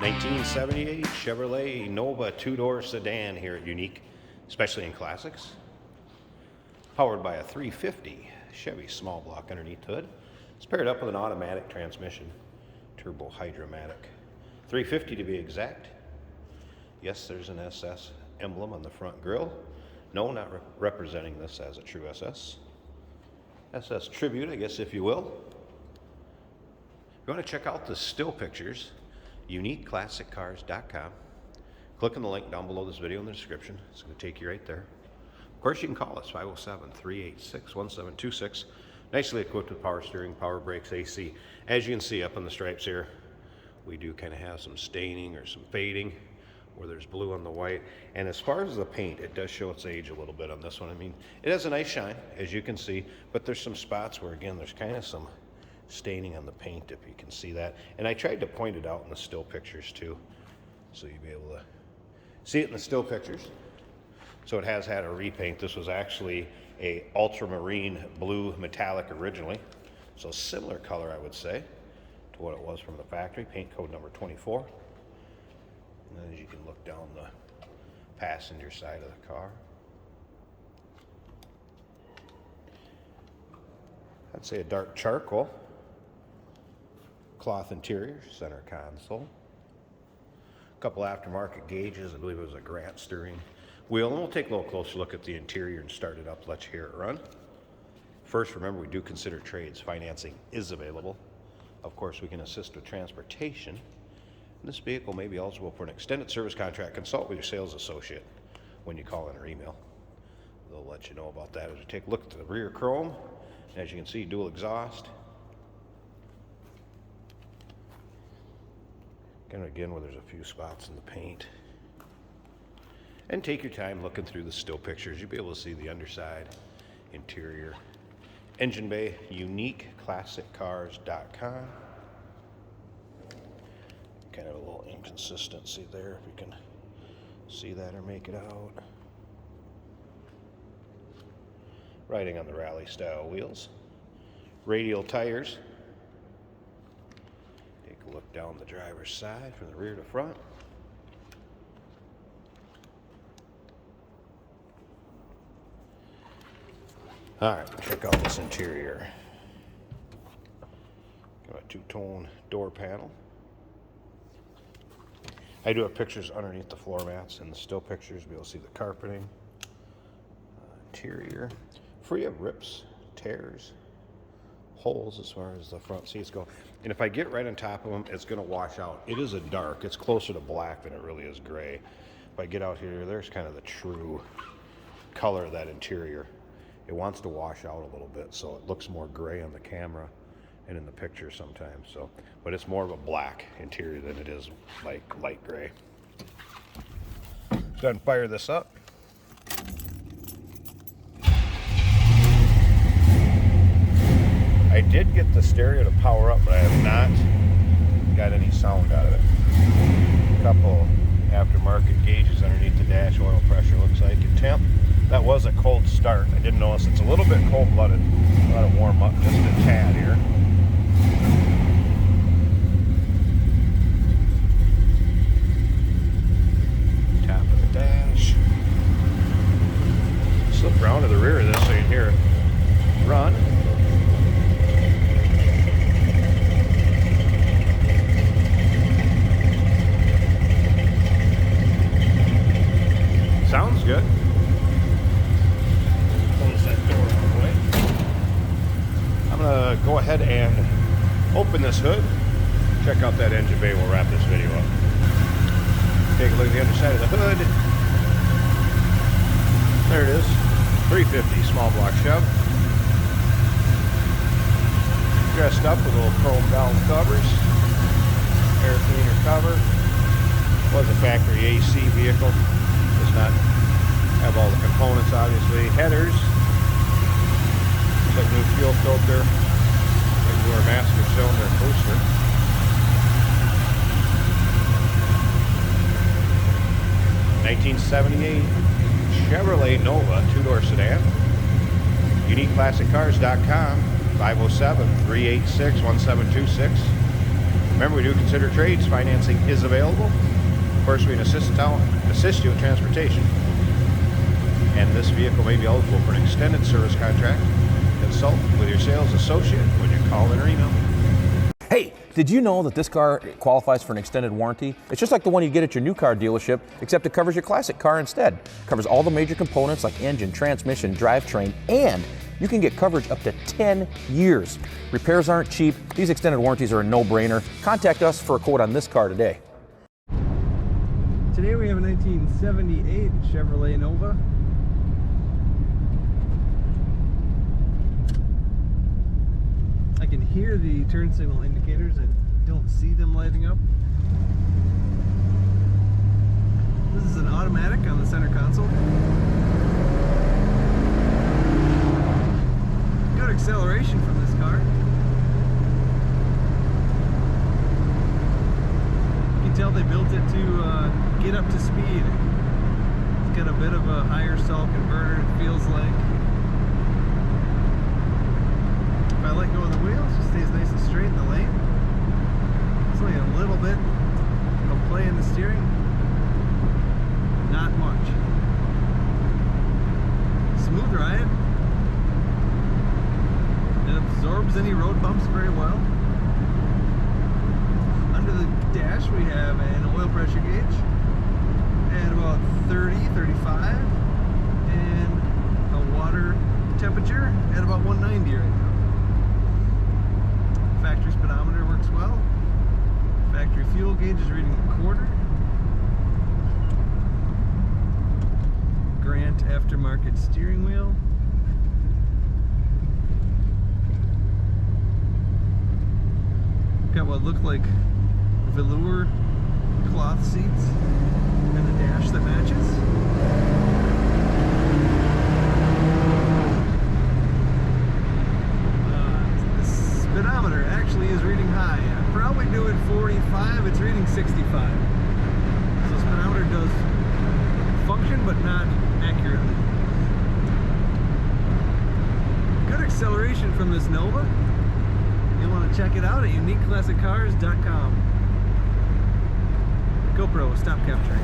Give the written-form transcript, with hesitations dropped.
1978 Chevrolet Nova two-door sedan here at Unique, especially in classics. Powered by a 350 Chevy small block underneath hood. It's paired up with an automatic transmission, turbo hydromatic. 350 to be exact. Yes, there's an SS emblem on the front grille. No, not representing this as a true SS. SS tribute, I guess, if you will. If you want to check out the still pictures, uniqueclassiccars.com. Click on the link down below this video in the description. It's going to take you right there. Of course, you can call us 507-386-1726. Nicely equipped with power steering, power brakes, AC. As you can see up on the stripes here, we do kind of have some staining or some fading where there's blue on the white. And as far as the paint, it does show its age a little bit on this one. I mean, it has a nice shine, as you can see, but there's some spots where, again, there's kind of some staining on the paint, if you can see that. And I tried to point it out in the still pictures too, so you'll be able to see it in the still pictures. So it has had a repaint. This was actually a ultramarine blue metallic originally, so similar color, I would say, to what it was from the factory. Paint code number 24. And then as you can look down the passenger side of the car, I'd say a dark charcoal. Cloth interior, center console. A couple aftermarket gauges. I believe it was a Grant steering wheel. And we'll take a little closer look at the interior and start it up, let you hear it run. First, remember, we do consider trades. Financing is available. Of course, we can assist with transportation. And this vehicle may be eligible for an extended service contract. Consult with your sales associate when you call in or email. They'll let you know about that. As we take a look at the rear chrome, as you can see, dual exhaust. And again, where there's a few spots in the paint. And take your time looking through the still pictures. You'll be able to see the underside, interior, engine bay, uniqueclassiccars.com. Kind of a little inconsistency there, if you can see that or make it out. Riding on the rally style wheels. Radial tires. Take a look down the driver's side from the rear to front. All right, check out this interior. Got a two-tone door panel. I do have pictures underneath the floor mats and the still pictures. Be able to see the carpeting. Interior. Free of rips, tears, holes as far as the front seats go. And if I get right on top of them, it's going to wash out. It is a dark. It's closer to black than it really is gray. If I get out here, there's kind of the true color of that interior. It wants to wash out a little bit, so it looks more gray on the camera and in the picture sometimes. So, but it's more of a black interior than it is like light gray. Go ahead and fire this up. I did get the stereo to power up, but I have not got any sound out of it. A couple aftermarket gauges underneath the dash. Oil pressure looks like it. Temp. That was a cold start. I didn't notice. It's a little bit cold-blooded. Let it warm up just a tad here. Top of the dash. Slip around to the rear of this so you can hear it run. Sounds good. Close that door all the way. I'm going to go ahead and open this hood. Check out that engine bay. We'll wrap this video up. Take a look at the underside of the hood. There it is. 350 small block Chev. Dressed up with little chrome down covers. Air cleaner cover. Was a factory AC vehicle. Does not have all the components, obviously. Headers. Looks like new fuel filter. Newer master cylinder and booster. (1978) Chevrolet Nova two-door sedan. UniqueClassicCars.com. 507-386-1726. Remember, we do consider trades. Financing is available. Of course, we can assist you in transportation. And this vehicle may be eligible for an extended service contract. Consult with your sales associate when you call in or email. Hey, did you know that this car qualifies for an extended warranty? It's just like the one you get at your new car dealership, except it covers your classic car instead. It covers all the major components like engine, transmission, drivetrain, and you can get coverage up to 10 years. Repairs aren't cheap. These extended warranties are a no-brainer. Contact us for a quote on this car today. Today we have a 1978 Chevrolet Nova. I can hear the turn signal indicators. I don't see them lighting up. This is an automatic on the center console. Good acceleration from this car. You can tell they built it to get up to speed. It's got a bit of a higher stall converter, it feels like. If I let go of the wheel, it just stays nice and straight in the lane. It's only a little bit of play in the steering. Not much. Smooth ride. It absorbs any road bumps very well. Under the dash we have an oil pressure gauge at about 30, 35, and a water temperature at about 190 right now. Factory speedometer works well. Factory fuel gauge is reading a quarter. Grant aftermarket steering wheel. Got what look like velour cloth seats and a dash that matches. The speedometer actually is reading high. I'm probably doing 45, it's reading 65. So speedometer does function, but not accurately. Good acceleration from this Nova. You'll want to check it out at uniqueclassiccars.com. GoPro, stop capturing.